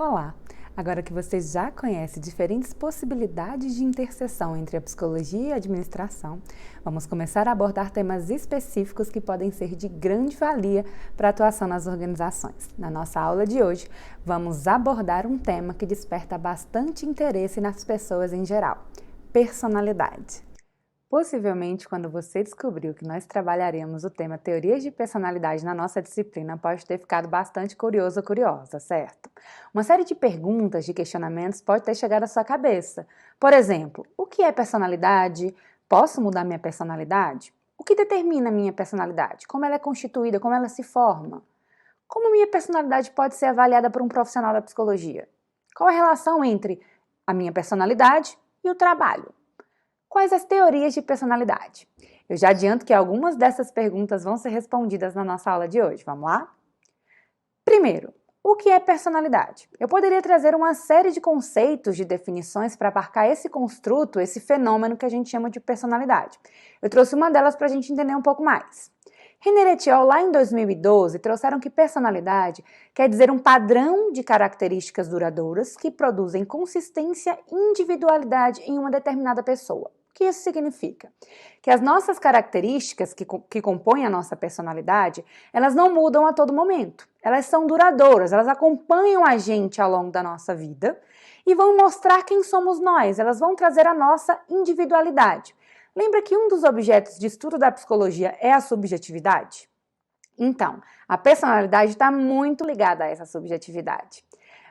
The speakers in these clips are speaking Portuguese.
Olá! Agora que você já conhece diferentes possibilidades de interseção entre a psicologia e a administração, vamos começar a abordar temas específicos que podem ser de grande valia para a atuação nas organizações. Na nossa aula de hoje, vamos abordar um tema que desperta bastante interesse nas pessoas em geral: personalidade. Possivelmente, quando você descobriu que nós trabalharemos o tema teorias de personalidade na nossa disciplina, pode ter ficado bastante curioso ou curiosa, certo? Uma série de perguntas, de questionamentos pode ter chegado à sua cabeça. Por exemplo, o que é personalidade? Posso mudar minha personalidade? O que determina a minha personalidade? Como ela é constituída? Como ela se forma? Como minha personalidade pode ser avaliada por um profissional da psicologia? Qual a relação entre a minha personalidade e o trabalho? Quais as teorias de personalidade? Eu já adianto que algumas dessas perguntas vão ser respondidas na nossa aula de hoje. Vamos lá? Primeiro, o que é personalidade? Eu poderia trazer uma série de conceitos, de definições para abarcar esse construto, esse fenômeno que a gente chama de personalidade. Eu trouxe uma delas para a gente entender um pouco mais. Renner et al., lá em 2012, trouxeram que personalidade quer dizer um padrão de características duradouras que produzem consistência e individualidade em uma determinada pessoa. O que isso significa? Que as nossas características que compõem a nossa personalidade, elas não mudam a todo momento. Elas são duradouras, elas acompanham a gente ao longo da nossa vida e vão mostrar quem somos nós, elas vão trazer a nossa individualidade. Lembra que um dos objetos de estudo da psicologia é a subjetividade? Então, a personalidade está muito ligada a essa subjetividade.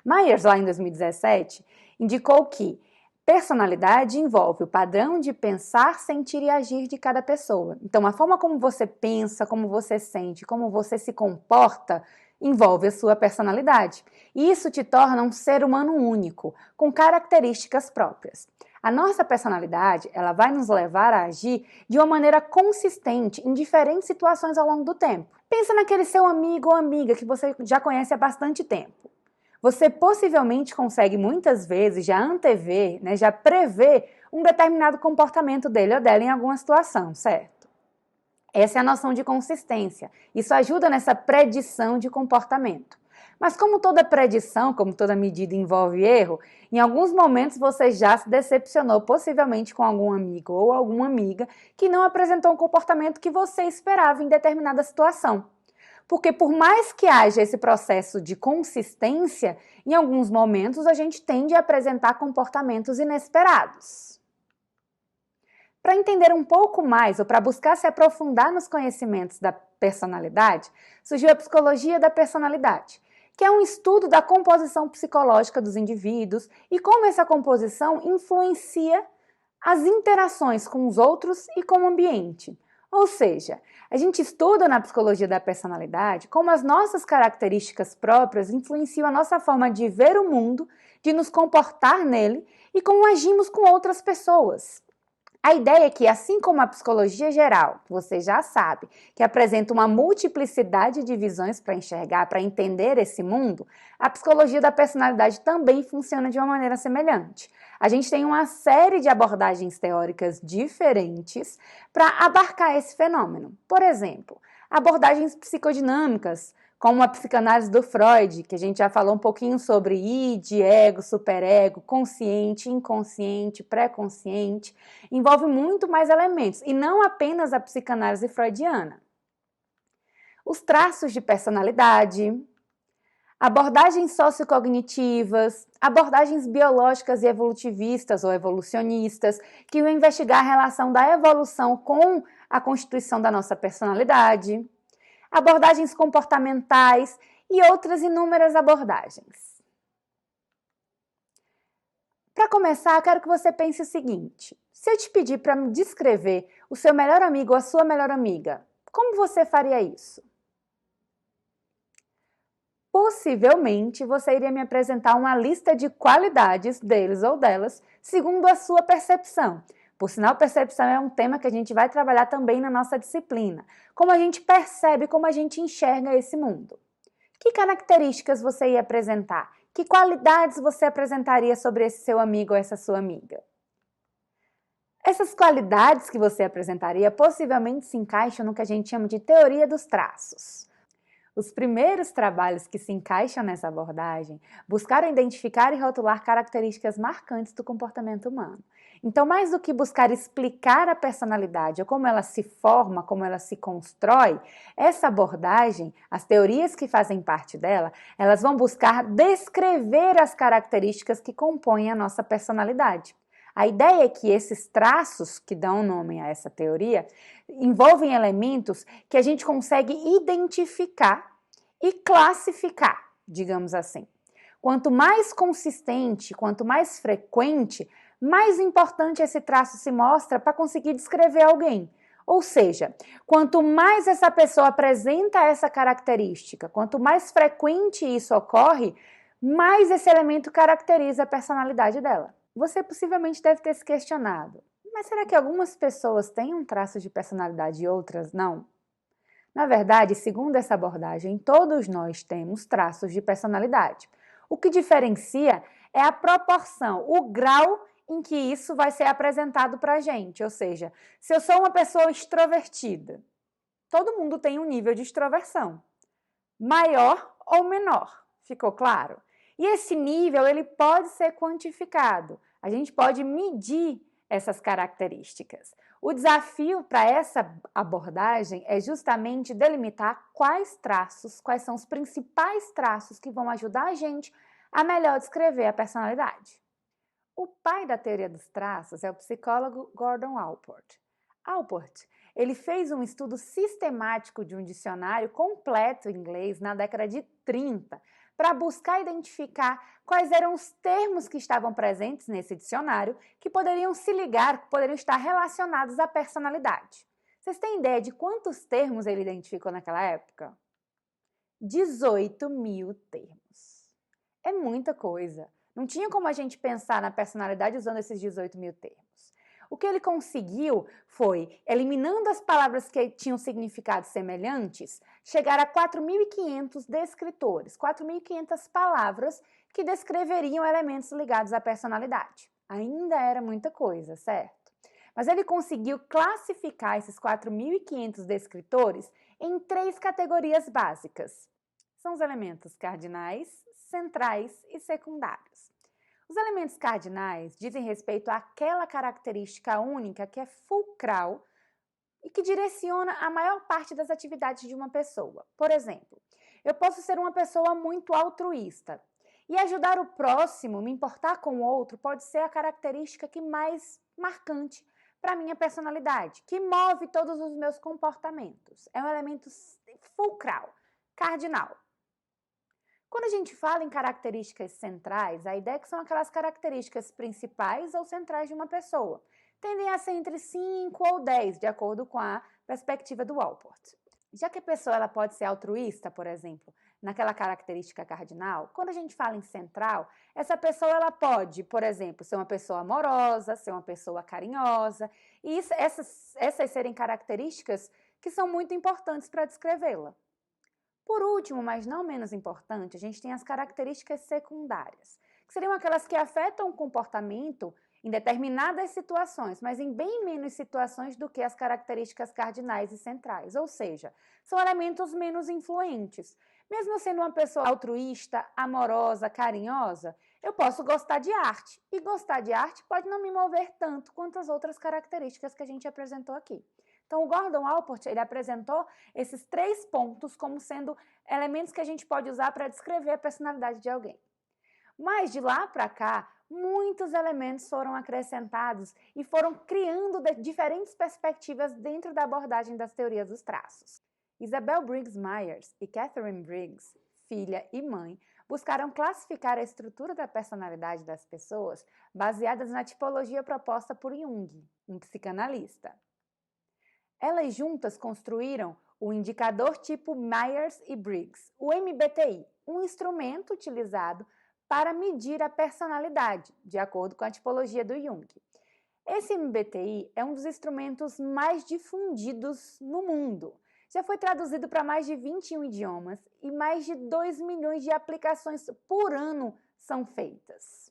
Myers, lá em 2017, indicou que personalidade envolve o padrão de pensar, sentir e agir de cada pessoa. Então, a forma como você pensa, como você sente, como você se comporta, envolve a sua personalidade. E isso te torna um ser humano único, com características próprias. A nossa personalidade, ela vai nos levar a agir de uma maneira consistente em diferentes situações ao longo do tempo. Pensa naquele seu amigo ou amiga que você já conhece há bastante tempo. Você possivelmente consegue muitas vezes já antever, já prever um determinado comportamento dele ou dela em alguma situação, certo? Essa é a noção de consistência. Isso ajuda nessa predição de comportamento. Mas como toda predição, como toda medida envolve erro, em alguns momentos você já se decepcionou possivelmente com algum amigo ou alguma amiga que não apresentou um comportamento que você esperava em determinada situação. Porque por mais que haja esse processo de consistência, em alguns momentos a gente tende a apresentar comportamentos inesperados. Para entender um pouco mais ou para buscar se aprofundar nos conhecimentos da personalidade, surgiu a psicologia da personalidade, que é um estudo da composição psicológica dos indivíduos e como essa composição influencia as interações com os outros e com o ambiente. Ou seja, a gente estuda na psicologia da personalidade como as nossas características próprias influenciam a nossa forma de ver o mundo, de nos comportar nele e como agimos com outras pessoas. A ideia é que, assim como a psicologia geral, você já sabe, que apresenta uma multiplicidade de visões para enxergar, para entender esse mundo, a psicologia da personalidade também funciona de uma maneira semelhante. A gente tem uma série de abordagens teóricas diferentes para abarcar esse fenômeno. Por exemplo, abordagens psicodinâmicas, como a psicanálise do Freud, que a gente já falou um pouquinho sobre id, ego, superego, consciente, inconsciente, pré-consciente, envolve muito mais elementos, e não apenas a psicanálise freudiana. Os traços de personalidade, abordagens sociocognitivas, abordagens biológicas e evolutivistas ou evolucionistas, que vão investigar a relação da evolução com a constituição da nossa personalidade, abordagens comportamentais e outras inúmeras abordagens. Para começar, quero que você pense o seguinte: se eu te pedir para me descrever o seu melhor amigo ou a sua melhor amiga, como você faria isso? Possivelmente, você iria me apresentar uma lista de qualidades deles ou delas, segundo a sua percepção. Por sinal, percepção é um tema que a gente vai trabalhar também na nossa disciplina. Como a gente percebe, como a gente enxerga esse mundo. Que características você ia apresentar? Que qualidades você apresentaria sobre esse seu amigo ou essa sua amiga? Essas qualidades que você apresentaria possivelmente se encaixam no que a gente chama de teoria dos traços. Os primeiros trabalhos que se encaixam nessa abordagem buscaram identificar e rotular características marcantes do comportamento humano. Então, mais do que buscar explicar a personalidade ou como ela se forma, como ela se constrói, essa abordagem, as teorias que fazem parte dela, elas vão buscar descrever as características que compõem a nossa personalidade. A ideia é que esses traços que dão nome a essa teoria envolvem elementos que a gente consegue identificar e classificar, digamos assim. Quanto mais consistente, quanto mais frequente, mais importante esse traço se mostra para conseguir descrever alguém. Ou seja, quanto mais essa pessoa apresenta essa característica, quanto mais frequente isso ocorre, mais esse elemento caracteriza a personalidade dela. Você possivelmente deve ter se questionado, mas será que algumas pessoas têm um traço de personalidade e outras não? Na verdade, segundo essa abordagem, todos nós temos traços de personalidade. O que diferencia é a proporção, o grau em que isso vai ser apresentado para a gente. Ou seja, se eu sou uma pessoa extrovertida, todo mundo tem um nível de extroversão, maior ou menor, ficou claro? E esse nível ele pode ser quantificado, a gente pode medir essas características. O desafio para essa abordagem é justamente delimitar quais são os principais traços que vão ajudar a gente a melhor descrever a personalidade. O pai da teoria dos traços é o psicólogo Gordon Allport. Allport, ele fez um estudo sistemático de um dicionário completo em inglês na década de 30 para buscar identificar quais eram os termos que estavam presentes nesse dicionário que poderiam se ligar, que poderiam estar relacionados à personalidade. Vocês têm ideia de quantos termos ele identificou naquela época? 18 mil termos. É muita coisa. Não tinha como a gente pensar na personalidade usando esses 18 mil termos. O que ele conseguiu foi, eliminando as palavras que tinham significados semelhantes, chegar a 4.500 descritores, 4.500 palavras que descreveriam elementos ligados à personalidade. Ainda era muita coisa, certo? Mas ele conseguiu classificar esses 4.500 descritores em 3 categorias básicas. São os elementos cardinais, centrais e secundários. Os elementos cardinais dizem respeito àquela característica única que é fulcral e que direciona a maior parte das atividades de uma pessoa. Por exemplo, eu posso ser uma pessoa muito altruísta e ajudar o próximo, me importar com o outro, pode ser a característica que mais marcante para a minha personalidade, que move todos os meus comportamentos. É um elemento fulcral, cardinal. Quando a gente fala em características centrais, a ideia é que são aquelas características principais ou centrais de uma pessoa. Tendem a ser entre 5 ou 10, de acordo com a perspectiva do Allport. Já que a pessoa ela pode ser altruísta, por exemplo, naquela característica cardinal, quando a gente fala em central, essa pessoa ela pode, por exemplo, ser uma pessoa amorosa, ser uma pessoa carinhosa, e essas serem características que são muito importantes para descrevê-la. Por último, mas não menos importante, a gente tem as características secundárias, que seriam aquelas que afetam o comportamento em determinadas situações, mas em bem menos situações do que as características cardinais e centrais, ou seja, são elementos menos influentes. Mesmo sendo uma pessoa altruísta, amorosa, carinhosa, eu posso gostar de arte, e gostar de arte pode não me mover tanto quanto as outras características que a gente apresentou aqui. Então, o Gordon Allport, ele apresentou esses 3 pontos como sendo elementos que a gente pode usar para descrever a personalidade de alguém. Mas, de lá para cá, muitos elementos foram acrescentados e foram criando diferentes perspectivas dentro da abordagem das teorias dos traços. Isabel Briggs Myers e Catherine Briggs, filha e mãe, buscaram classificar a estrutura da personalidade das pessoas baseadas na tipologia proposta por Jung, um psicanalista. Elas juntas construíram o indicador tipo Myers e Briggs, o MBTI, um instrumento utilizado para medir a personalidade, de acordo com a tipologia do Jung. Esse MBTI é um dos instrumentos mais difundidos no mundo. Já foi traduzido para mais de 21 idiomas e mais de 2 milhões de aplicações por ano são feitas.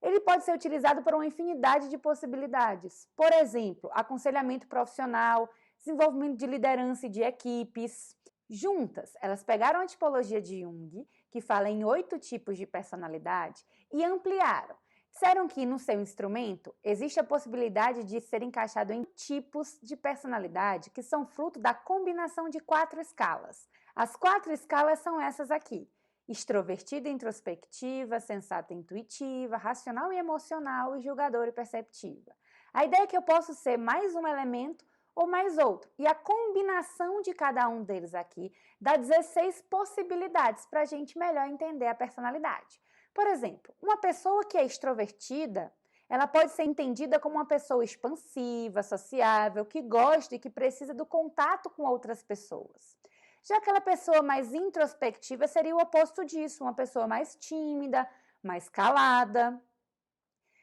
Ele pode ser utilizado para uma infinidade de possibilidades. Por exemplo, aconselhamento profissional, desenvolvimento de liderança e de equipes, Juntas, elas pegaram a tipologia de Jung, que fala em 8 tipos de personalidade, e ampliaram. Disseram que no seu instrumento existe a possibilidade de ser encaixado em tipos de personalidade que são fruto da combinação de 4 escalas. As 4 escalas são essas aqui: extrovertida e introspectiva, sensata e intuitiva, racional e emocional e julgadora e perceptiva. A ideia é que eu posso ser mais um elemento ou mais outro. E a combinação de cada um deles aqui dá 16 possibilidades para a gente melhor entender a personalidade. Por exemplo, uma pessoa que é extrovertida, ela pode ser entendida como uma pessoa expansiva, sociável, que gosta e que precisa do contato com outras pessoas. Já aquela pessoa mais introspectiva seria o oposto disso, uma pessoa mais tímida, mais calada.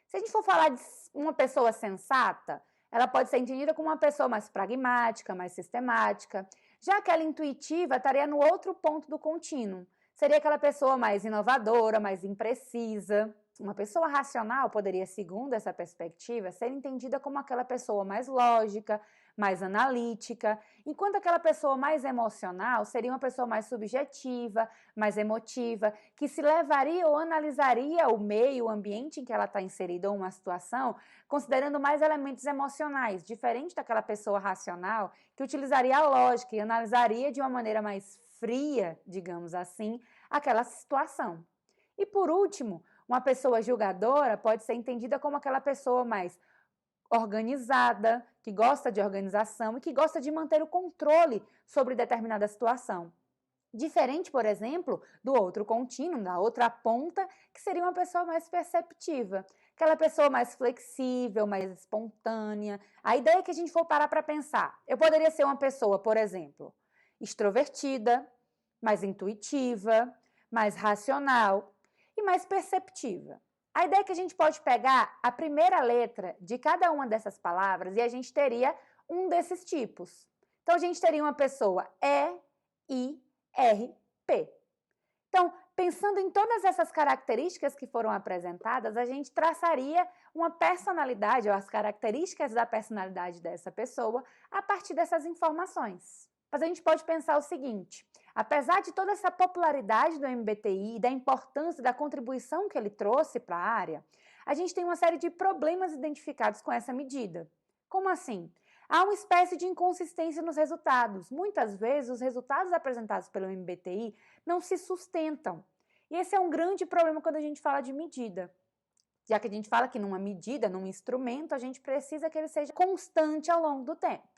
Se a gente for falar de uma pessoa sensata, ela pode ser entendida como uma pessoa mais pragmática, mais sistemática. Já aquela intuitiva estaria no outro ponto do contínuo. Seria aquela pessoa mais inovadora, mais imprecisa. Uma pessoa racional poderia, segundo essa perspectiva, ser entendida como aquela pessoa mais lógica, mais analítica, enquanto aquela pessoa mais emocional seria uma pessoa mais subjetiva, mais emotiva, que se levaria ou analisaria o meio, o ambiente em que ela está inserida ou uma situação, considerando mais elementos emocionais, diferente daquela pessoa racional que utilizaria a lógica e analisaria de uma maneira mais fria, digamos assim, aquela situação. E por último, uma pessoa julgadora pode ser entendida como aquela pessoa mais organizada, que gosta de organização e que gosta de manter o controle sobre determinada situação. Diferente, por exemplo, do outro contínuo, da outra ponta, que seria uma pessoa mais perceptiva, aquela pessoa mais flexível, mais espontânea. A ideia é que a gente for parar para pensar. Eu poderia ser uma pessoa, por exemplo, extrovertida, mais intuitiva, mais racional e mais perceptiva. A ideia é que a gente pode pegar a primeira letra de cada uma dessas palavras e a gente teria um desses tipos. Então, a gente teria uma pessoa E-I-R-P. Então, pensando em todas essas características que foram apresentadas, a gente traçaria uma personalidade, ou as características da personalidade dessa pessoa, a partir dessas informações. Mas a gente pode pensar o seguinte: apesar de toda essa popularidade do MBTI, da importância, da contribuição que ele trouxe para a área, a gente tem uma série de problemas identificados com essa medida. Como assim? Há uma espécie de inconsistência nos resultados. Muitas vezes, os resultados apresentados pelo MBTI não se sustentam. E esse é um grande problema quando a gente fala de medida. Já que a gente fala que numa medida, num instrumento, a gente precisa que ele seja constante ao longo do tempo.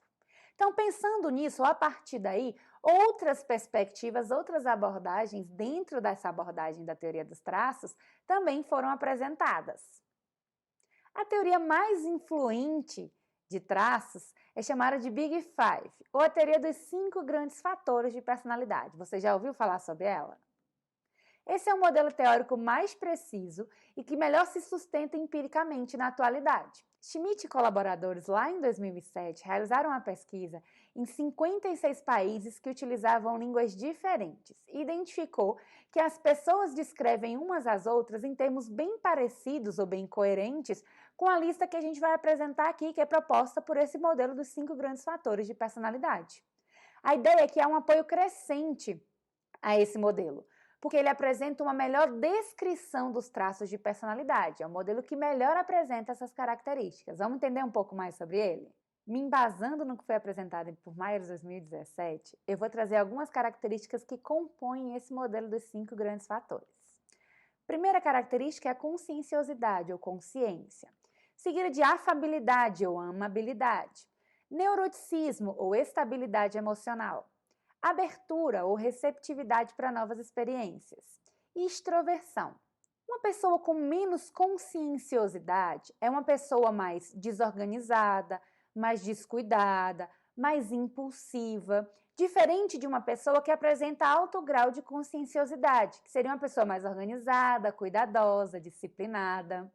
Então, pensando nisso, a partir daí, outras perspectivas, outras abordagens dentro dessa abordagem da teoria dos traços também foram apresentadas. A teoria mais influente de traços é chamada de Big Five, ou a teoria dos 5 grandes fatores de personalidade. Você já ouviu falar sobre ela? Esse é o modelo teórico mais preciso e que melhor se sustenta empiricamente na atualidade. Schmidt e colaboradores, lá em 2007, realizaram uma pesquisa em 56 países que utilizavam línguas diferentes e identificou que as pessoas descrevem umas às outras em termos bem parecidos ou bem coerentes com a lista que a gente vai apresentar aqui, que é proposta por esse modelo dos 5 grandes fatores de personalidade. A ideia é que há um apoio crescente a esse modelo, porque ele apresenta uma melhor descrição dos traços de personalidade. É um modelo que melhor apresenta essas características. Vamos entender um pouco mais sobre ele? Me embasando no que foi apresentado por Myers em 2017, eu vou trazer algumas características que compõem esse modelo dos 5 grandes fatores. Primeira característica é a conscienciosidade ou consciência, seguida de afabilidade ou amabilidade, neuroticismo ou estabilidade emocional, abertura ou receptividade para novas experiências e extroversão. Uma pessoa com menos conscienciosidade é uma pessoa mais desorganizada, mais descuidada, mais impulsiva, diferente de uma pessoa que apresenta alto grau de conscienciosidade, que seria uma pessoa mais organizada, cuidadosa, disciplinada.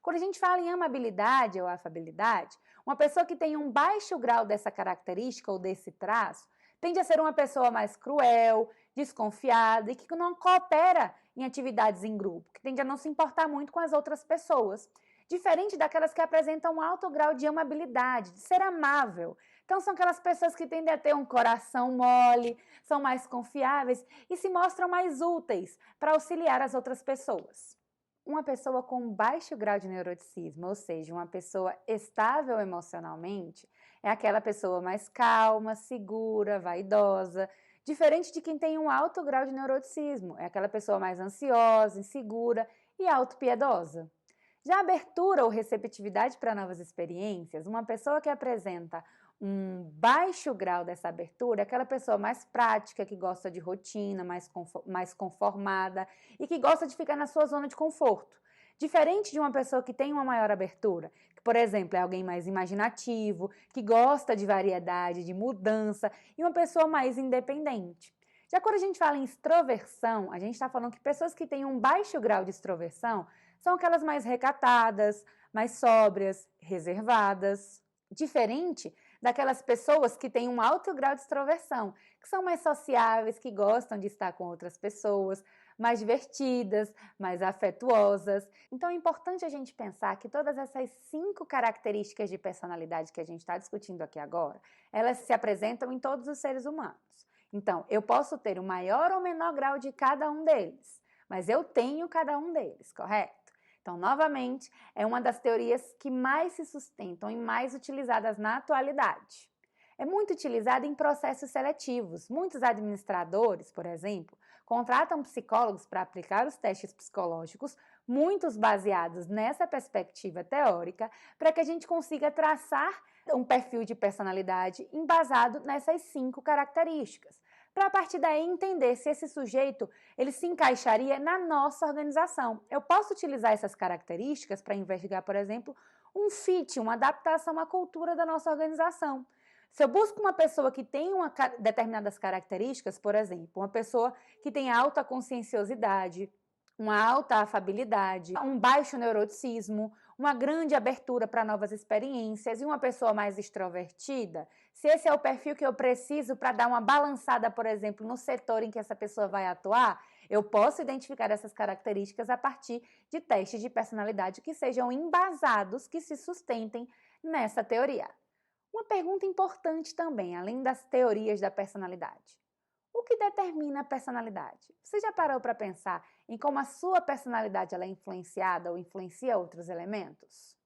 Quando a gente fala em amabilidade ou afabilidade, uma pessoa que tem um baixo grau dessa característica ou desse traço tende a ser uma pessoa mais cruel, desconfiada e que não coopera em atividades em grupo, que tende a não se importar muito com as outras pessoas. diferente daquelas que apresentam um alto grau de amabilidade, de ser amável. Então, são aquelas pessoas que tendem a ter um coração mole, são mais confiáveis e se mostram mais úteis para auxiliar as outras pessoas. Uma pessoa com baixo grau de neuroticismo, ou seja, uma pessoa estável emocionalmente, é aquela pessoa mais calma, segura, vaidosa, diferente de quem tem um alto grau de neuroticismo, é aquela pessoa mais ansiosa, insegura e autopiedosa. Já a abertura ou receptividade para novas experiências, uma pessoa que apresenta um baixo grau dessa abertura é aquela pessoa mais prática, que gosta de rotina, mais conformada e que gosta de ficar na sua zona de conforto. Diferente de uma pessoa que tem uma maior abertura, que, por exemplo, é alguém mais imaginativo, que gosta de variedade, de mudança e uma pessoa mais independente. Já quando a gente fala em extroversão, a gente está falando que pessoas que têm um baixo grau de extroversão são aquelas mais recatadas, mais sóbrias, reservadas. Diferente daquelas pessoas que têm um alto grau de extroversão, que são mais sociáveis, que gostam de estar com outras pessoas, mais divertidas, mais afetuosas. Então é importante a gente pensar que todas essas 5 características de personalidade que a gente está discutindo aqui agora, elas se apresentam em todos os seres humanos. Então, eu posso ter o maior ou menor grau de cada um deles, mas eu tenho cada um deles, correto? Então, novamente, é uma das teorias que mais se sustentam e mais utilizadas na atualidade. É muito utilizada em processos seletivos. Muitos administradores, por exemplo, contratam psicólogos para aplicar os testes psicológicos, muitos baseados nessa perspectiva teórica, para que a gente consiga traçar um perfil de personalidade embasado nessas 5 características, para a partir daí entender se esse sujeito ele se encaixaria na nossa organização. Eu posso utilizar essas características para investigar, por exemplo, um fit, uma adaptação à cultura da nossa organização. Se eu busco uma pessoa que tem determinadas características, por exemplo, uma pessoa que tem alta conscienciosidade, uma alta afabilidade, um baixo neuroticismo, uma grande abertura para novas experiências e uma pessoa mais extrovertida, se esse é o perfil que eu preciso para dar uma balançada, por exemplo, no setor em que essa pessoa vai atuar, eu posso identificar essas características a partir de testes de personalidade que sejam embasados, que se sustentem nessa teoria. Uma pergunta importante também, além das teorias da personalidade. O que determina a personalidade? Você já parou para pensar em como a sua personalidade ela é influenciada ou influencia outros elementos?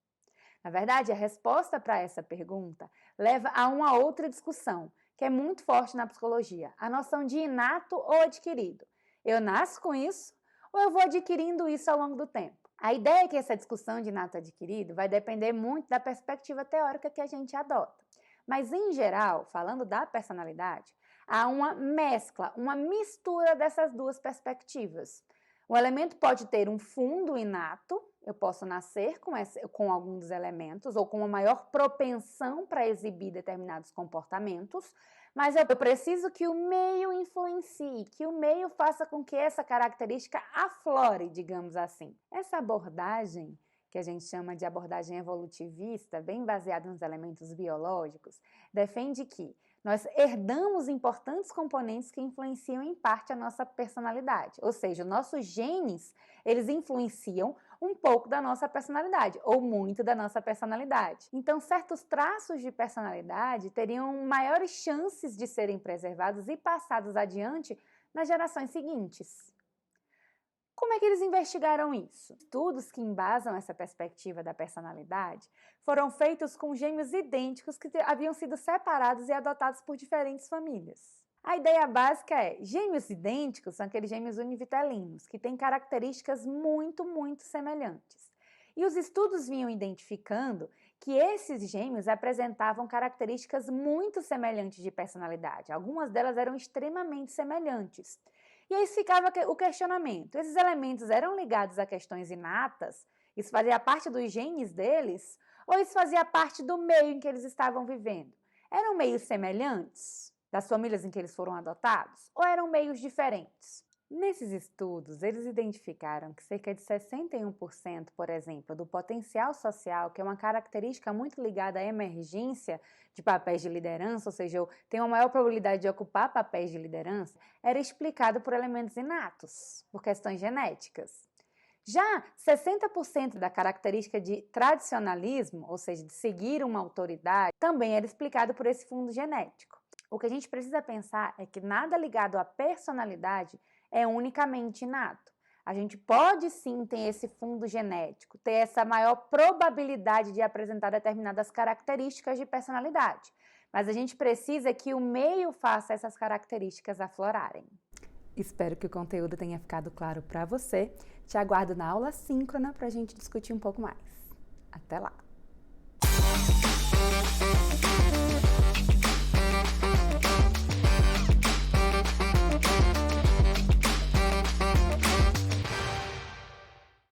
Na verdade, a resposta para essa pergunta leva a uma outra discussão, que é muito forte na psicologia, a noção de inato ou adquirido. Eu nasço com isso ou eu vou adquirindo isso ao longo do tempo? A ideia é que essa discussão de inato adquirido vai depender muito da perspectiva teórica que a gente adota. Mas, em geral, falando da personalidade, há uma mescla, uma mistura dessas duas perspectivas. O elemento pode ter um fundo inato, eu posso nascer com algum dos elementos ou com uma maior propensão para exibir determinados comportamentos, mas eu preciso que o meio influencie, que o meio faça com que essa característica aflore, digamos assim. Essa abordagem, que a gente chama de abordagem evolutivista, bem baseada nos elementos biológicos, defende que nós herdamos importantes componentes que influenciam em parte a nossa personalidade. Ou seja, nossos genes, eles influenciam um pouco da nossa personalidade, ou muito da nossa personalidade. Então, certos traços de personalidade teriam maiores chances de serem preservados e passados adiante nas gerações seguintes. Como é que eles investigaram isso? Estudos que embasam essa perspectiva da personalidade foram feitos com gêmeos idênticos que haviam sido separados e adotados por diferentes famílias. A ideia básica é, gêmeos idênticos são aqueles gêmeos univitelinos, que têm características muito semelhantes. E os estudos vinham identificando que esses gêmeos apresentavam características muito semelhantes de personalidade. Algumas delas eram extremamente semelhantes. E aí ficava o questionamento, esses elementos eram ligados a questões inatas? Isso fazia parte dos genes deles? Ou isso fazia parte do meio em que eles estavam vivendo? Eram meios semelhantes das famílias em que eles foram adotados? Ou eram meios diferentes? Nesses estudos, eles identificaram que cerca de 61%, por exemplo, do potencial social, que é uma característica muito ligada à emergência de papéis de liderança, ou seja, eu tenho uma maior probabilidade de ocupar papéis de liderança, era explicado por elementos inatos, por questões genéticas. Já 60% da característica de tradicionalismo, ou seja, de seguir uma autoridade, também era explicado por esse fundo genético. O que a gente precisa pensar é que nada ligado à personalidade é unicamente inato. A gente pode sim ter esse fundo genético, ter essa maior probabilidade de apresentar determinadas características de personalidade, mas a gente precisa que o meio faça essas características aflorarem. Espero que o conteúdo tenha ficado claro para você. Te aguardo na aula síncrona para a gente discutir um pouco mais. Até lá!